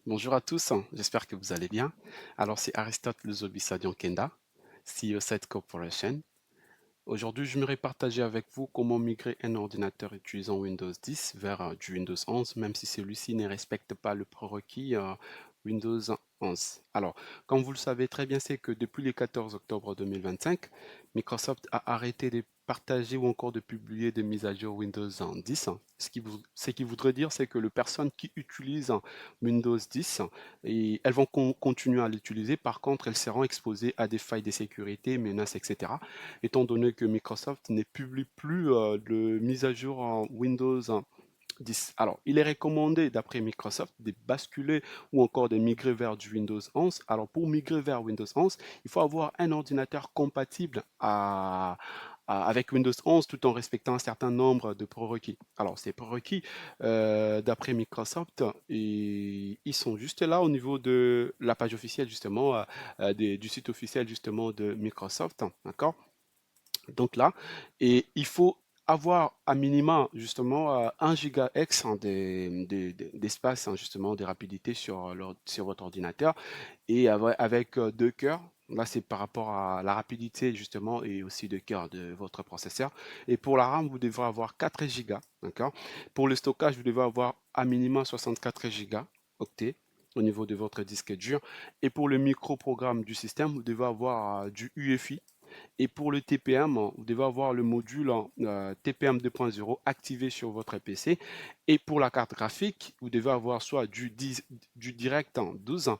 Bonjour à tous, j'espère que vous allez bien. Alors, c'est Aristote Luzobisadian Kenda, CEO Site Corporation. Aujourd'hui, je j'aimerais partager avec vous comment migrer un ordinateur utilisant Windows 10 vers du Windows 11, même si celui-ci ne respecte pas le prérequis Windows 11. Alors, comme vous le savez très bien, c'est que depuis le 14 octobre 2025, Microsoft a arrêté de partager ou encore de publier des mises à jour Windows 10. Ce qui voudrait dire, c'est que les personnes qui utilisent Windows 10, et elles vont continuer à l'utiliser. Par contre, elles seront exposées à des failles de sécurité, menaces, etc, étant donné que Microsoft ne publie plus de mise à jour en Windows 10. Alors, il est recommandé, d'après Microsoft, de basculer ou encore de migrer vers du Windows 11. Alors, pour migrer vers Windows 11, il faut avoir un ordinateur compatible avec Windows 11 tout en respectant un certain nombre de prérequis. Alors, ces prérequis, d'après Microsoft, ils sont juste là au niveau de la page officielle, justement, du site officiel, justement, de Microsoft. D'accord? Donc là, et il faut avoir à minima justement 1 gigahertz d'espace, justement de rapidité sur votre ordinateur et avec 2 cœurs. Là, c'est par rapport à la rapidité justement et aussi de cœur de votre processeur. Et pour la RAM, vous devrez avoir 4 gigas, d'accord? Pour le stockage, vous devez avoir à minima 64 gigas octets au niveau de votre disque dur. Et pour le micro-programme du système, vous devez avoir du UEFI, et pour le TPM, vous devez avoir le module TPM 2.0 activé sur votre PC. Et pour la carte graphique, vous devez avoir soit du Direct 12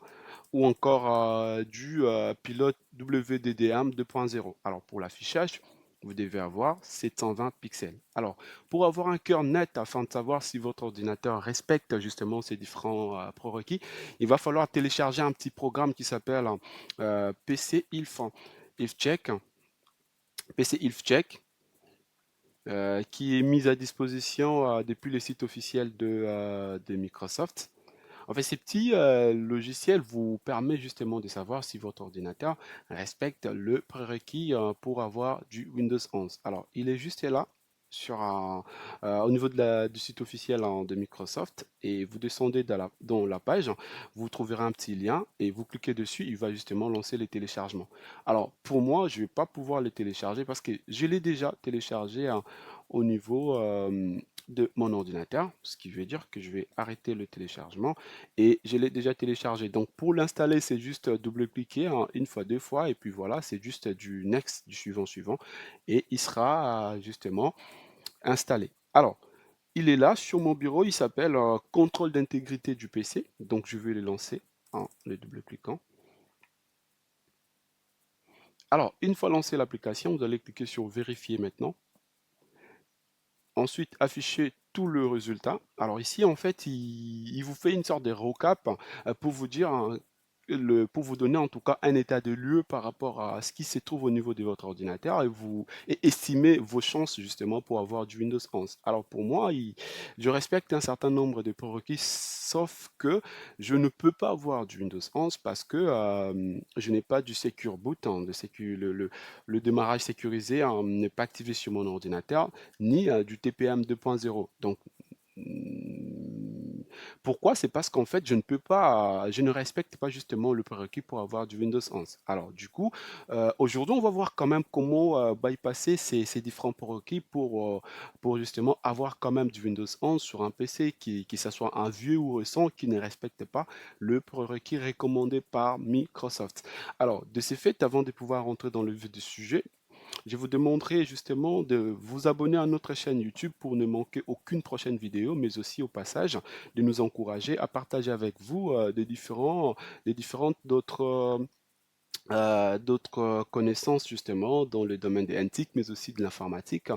ou encore du pilote WDDM 2.0. Alors pour l'affichage, vous devez avoir 720 pixels. Alors, pour avoir un cœur net afin de savoir si votre ordinateur respecte justement ces différents prérequis, il va falloir télécharger un petit programme qui s'appelle PC ILF Check, PC ILF Check, qui est mise à disposition depuis le site officiel de Microsoft. En fait, ces petits logiciels vous permettent justement de savoir si votre ordinateur respecte le prérequis pour avoir du Windows 11. Alors, il est juste là au niveau du site officiel de Microsoft et vous descendez dans la page, vous trouverez un petit lien et vous cliquez dessus, il va justement lancer les téléchargements. Alors, pour moi, je ne vais pas pouvoir les télécharger parce que je l'ai déjà téléchargé au niveau de mon ordinateur, ce qui veut dire que je vais arrêter le téléchargement et je l'ai déjà téléchargé. Donc pour l'installer, c'est juste double-cliquer une fois, deux fois, et puis voilà, c'est juste du next, du suivant, et il sera justement installé. Alors, il est là sur mon bureau, il s'appelle contrôle d'intégrité du PC. Donc je vais le lancer en le double-cliquant. Alors, une fois lancé l'application, vous allez cliquer sur vérifier maintenant. Ensuite, afficher tout le résultat. Alors ici, en fait, il vous fait une sorte de recap pour vous dire, pour vous donner en tout cas un état de lieu par rapport à ce qui se trouve au niveau de votre ordinateur et estimer vos chances justement pour avoir du Windows 11. Alors pour moi, je respecte un certain nombre de prérequis, sauf que je ne peux pas avoir du Windows 11 parce que je n'ai pas du Secure Boot, le démarrage sécurisé n'est pas activé sur mon ordinateur ni du TPM 2.0. Donc, pourquoi? C'est parce qu'en fait, je ne respecte pas justement le prérequis pour avoir du Windows 11. Alors, du coup, aujourd'hui, on va voir quand même comment bypasser ces différents prérequis pour justement avoir quand même du Windows 11 sur un PC qui soit un vieux ou récent, qui ne respecte pas le prérequis recommandé par Microsoft. Alors, de ce fait, avant de pouvoir rentrer dans le vif du sujet, je vous demanderai justement de vous abonner à notre chaîne YouTube pour ne manquer aucune prochaine vidéo, mais aussi au passage de nous encourager à partager avec vous des différentes d'autres connaissances justement dans le domaine des antiques, mais aussi de l'informatique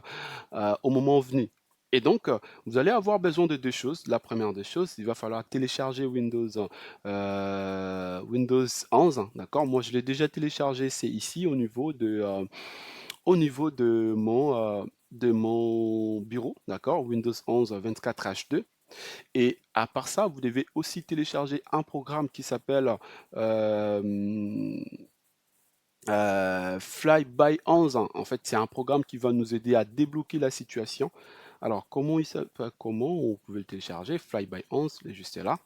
au moment venu. Et donc, vous allez avoir besoin de deux choses. La première des choses, il va falloir télécharger Windows 11, d'accord? Moi, je l'ai déjà téléchargé, c'est ici au niveau de mon bureau, d'accord, Windows 11 24H2. Et à part ça, vous devez aussi télécharger un programme qui s'appelle euh, Fly by 11. En fait, c'est un programme qui va nous aider à débloquer la situation. Alors, comment vous pouvez le télécharger? Fly by 11, il est juste là.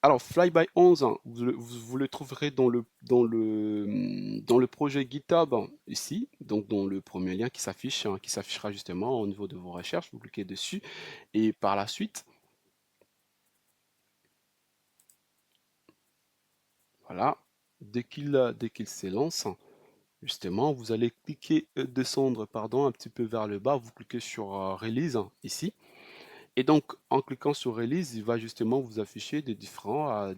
Alors, Flyby 11, hein, vous le trouverez dans le projet GitHub hein, ici, donc dans le premier lien qui s'affiche, hein, qui s'affichera justement au niveau de vos recherches. Vous cliquez dessus et par la suite, voilà, dès qu'il s'élance, justement, vous allez cliquer, descendre, pardon, un petit peu vers le bas. Vous cliquez sur Release hein, ici. Et donc, en cliquant sur Release, il va justement vous afficher des différentes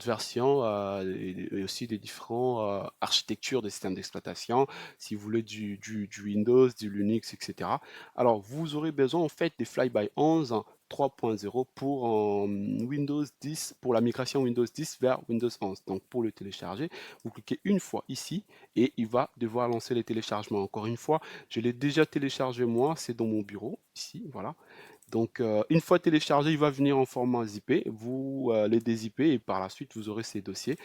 versions et aussi des différentes architectures des systèmes d'exploitation, si vous voulez du Windows, du Linux, etc. Alors, vous aurez besoin en fait des Flyby 11 3.0 pour Windows 10, pour la migration Windows 10 vers Windows 11. Donc, pour le télécharger, vous cliquez une fois ici et il va devoir lancer les téléchargements. Encore une fois, je l'ai déjà téléchargé moi, c'est dans mon bureau, ici, voilà. Donc, une fois téléchargé, il va venir en format zippé. Vous les dézippez et par la suite, vous aurez ces dossiers.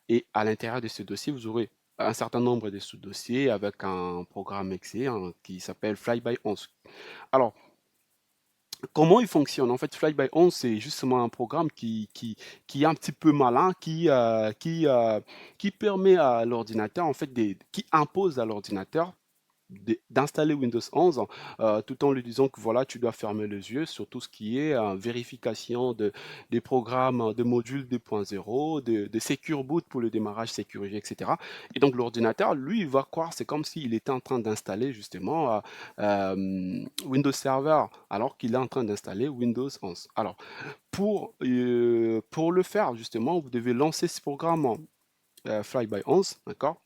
Et à l'intérieur de ce dossier, vous aurez un certain nombre de sous-dossiers avec un programme exe hein, qui s'appelle Flyby 11. Alors, comment il fonctionne? En fait, Flyby 11, c'est justement un programme qui est un petit peu malin, qui permet à l'ordinateur, en fait, qui impose à l'ordinateur d'installer Windows 11 tout en lui disant que voilà, tu dois fermer les yeux sur tout ce qui est vérification des programmes de modules 2.0, de Secure Boot pour le démarrage sécurisé, etc. Et donc l'ordinateur, lui, il va croire, c'est comme s'il était en train d'installer justement Windows Server alors qu'il est en train d'installer Windows 11. Alors, pour le faire, justement, vous devez lancer ce programme Flyby 11, d'accord?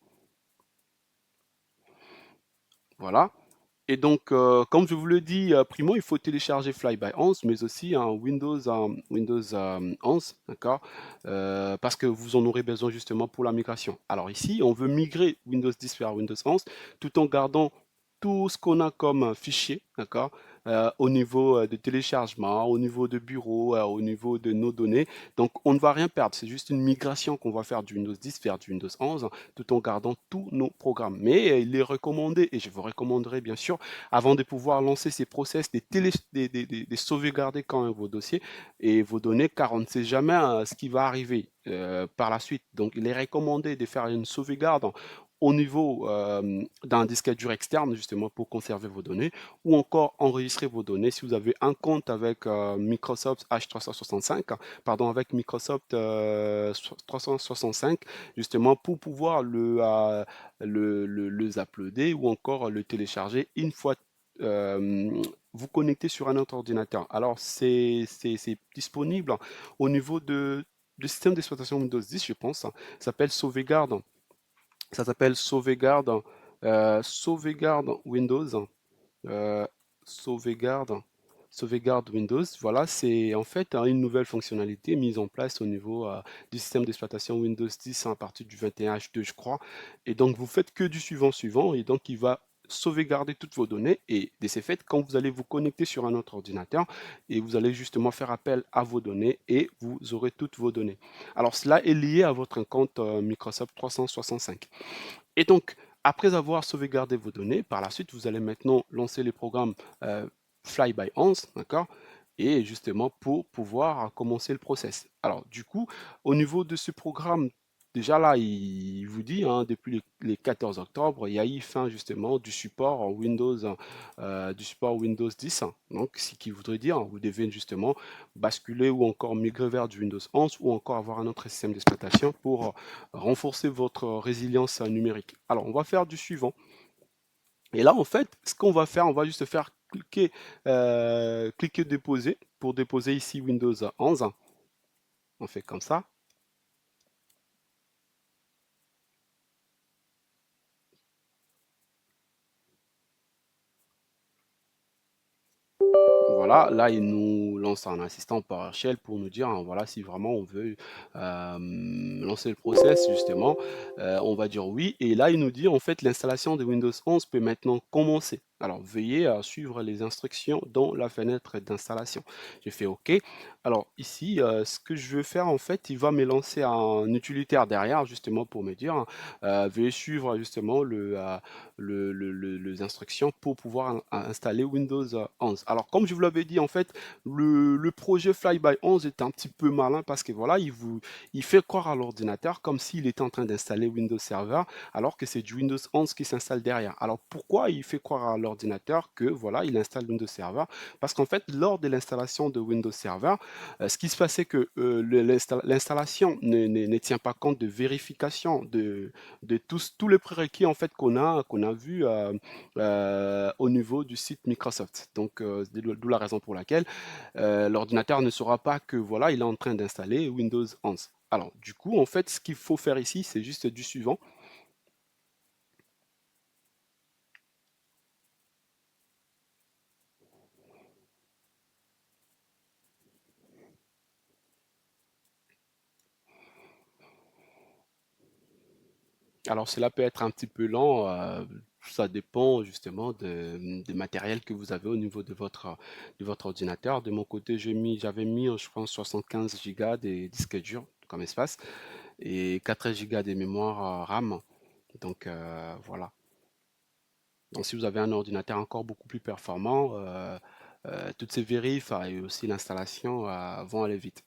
Voilà. Et donc, comme je vous le dis, primo, il faut télécharger Flyby 11, mais aussi un Windows 11, d'accord? Parce que vous en aurez besoin justement pour la migration. Alors ici, on veut migrer Windows 10 vers Windows 11 tout en gardant tout ce qu'on a comme fichier, d'accord? Au niveau de téléchargement, au niveau de bureau, au niveau de nos données. Donc, on ne va rien perdre. C'est juste une migration qu'on va faire du Windows 10 vers du Windows 11 tout en gardant tous nos programmes. Mais il est recommandé, et je vous recommanderai bien sûr, avant de pouvoir lancer ces process, de sauvegarder quand même vos dossiers et vos données, car on ne sait jamais ce qui va arriver par la suite. Donc, il est recommandé de faire une sauvegarde au niveau d'un disque dur externe, justement, pour conserver vos données, ou encore enregistrer vos données si vous avez un compte avec Microsoft H365, pardon, avec Microsoft 365, justement, pour pouvoir le uploader ou encore le télécharger une fois vous connectez sur un autre ordinateur. Alors, c'est disponible au niveau du système d'exploitation Windows 10, je pense. Ça s'appelle Sauvegarde. Ça s'appelle Sauvegarde, Sauvegarde Windows. euh, sauvegarde, sauvegarde Windows. Voilà, c'est en fait une nouvelle fonctionnalité mise en place au niveau du système d'exploitation Windows 10 à partir du 21H2, je crois. Et donc, vous faites que du suivant, et donc il va sauvegarder toutes vos données. Et de ces faits, quand vous allez vous connecter sur un autre ordinateur, et vous allez justement faire appel à vos données, et vous aurez toutes vos données. Alors, cela est lié à votre compte Microsoft 365. Et donc, après avoir sauvegardé vos données, par la suite, vous allez maintenant lancer les programmes euh, Flyby 11, d'accord? Et justement pour pouvoir commencer le process. Alors, du coup, au niveau de ce programme, déjà là, il vous dit, hein, depuis les 14 octobre, il y a eu fin justement du support Windows 10. Donc, ce qui voudrait dire, vous devez justement basculer ou encore migrer vers du Windows 11 ou encore avoir un autre système d'exploitation pour renforcer votre résilience numérique. Alors, on va faire du suivant. Et là, en fait, ce qu'on va faire, on va juste faire cliquer déposer pour déposer ici Windows 11. On fait comme ça. Voilà, là, il nous lance un assistant PowerShell pour nous dire, hein, voilà, si vraiment on veut lancer le process, justement, on va dire oui. Et là, il nous dit, en fait, l'installation de Windows 11 peut maintenant commencer. Alors, veuillez à suivre les instructions dans la fenêtre d'installation. J'ai fait OK. Alors ici, ce que je veux faire en fait, il va me lancer un utilitaire derrière justement pour me dire, veuillez suivre justement les instructions pour pouvoir installer Windows 11. Alors comme je vous l'avais dit en fait, le projet Flyby 11 est un petit peu malin parce que voilà, il fait croire à l'ordinateur comme s'il était en train d'installer Windows Server alors que c'est du Windows 11 qui s'installe derrière. Alors pourquoi il fait croire à l'ordinateur que voilà, il installe Windows Server? Parce qu'en fait, lors de l'installation de Windows Server, ce qui se passe, c'est que l'installation ne tient pas compte de vérification de tous les prérequis en fait qu'on a vu au niveau du site Microsoft. Donc, d'où la raison pour laquelle l'ordinateur ne saura pas que voilà, il est en train d'installer Windows 11. Alors, du coup, en fait, ce qu'il faut faire ici, c'est juste du suivant. Alors cela peut être un petit peu lent, ça dépend justement des matériels que vous avez au niveau de votre ordinateur. De mon côté, j'avais mis, je pense 75 gigas de disque dur comme espace et 4 gigas de mémoire, RAM. Donc voilà. Donc si vous avez un ordinateur encore beaucoup plus performant, toutes ces vérifs, et aussi l'installation, vont aller vite.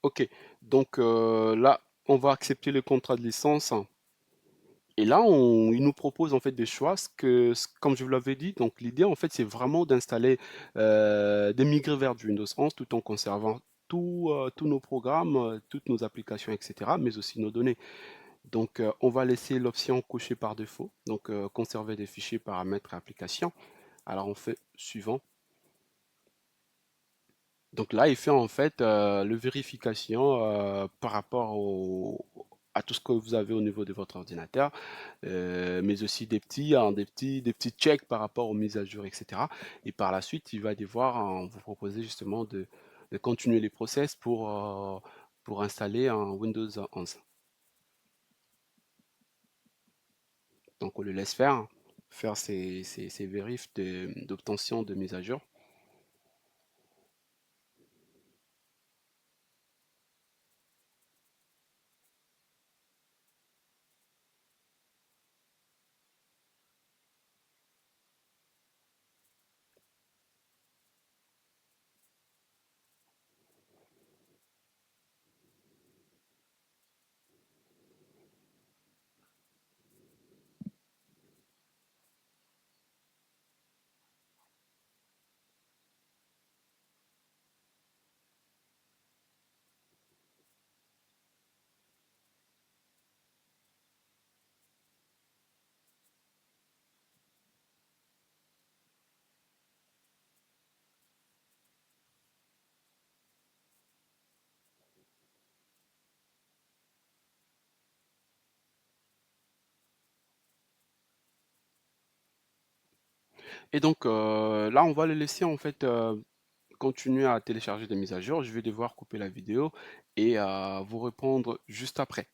OK, donc là, on va accepter le contrat de licence. Et là, il nous propose en fait des choix, comme je vous l'avais dit, donc l'idée en fait c'est vraiment d'installer, de migrer vers du Windows 11 tout en conservant tous nos programmes, toutes nos applications, etc., mais aussi nos données. Donc on va laisser l'option cochée par défaut, donc conserver des fichiers, paramètres et applications. Alors on fait suivant. Donc là, il fait en fait le vérification par rapport à tout ce que vous avez au niveau de votre ordinateur, mais aussi des petits checks par rapport aux mises à jour, etc. Et par la suite, il va devoir vous proposer justement de continuer les process pour installer un Windows 11. Donc on le laisse faire ses vérifs d'obtention de mise à jour. Et donc là, on va le laisser en fait continuer à télécharger des mises à jour. Je vais devoir couper la vidéo et vous répondre juste après.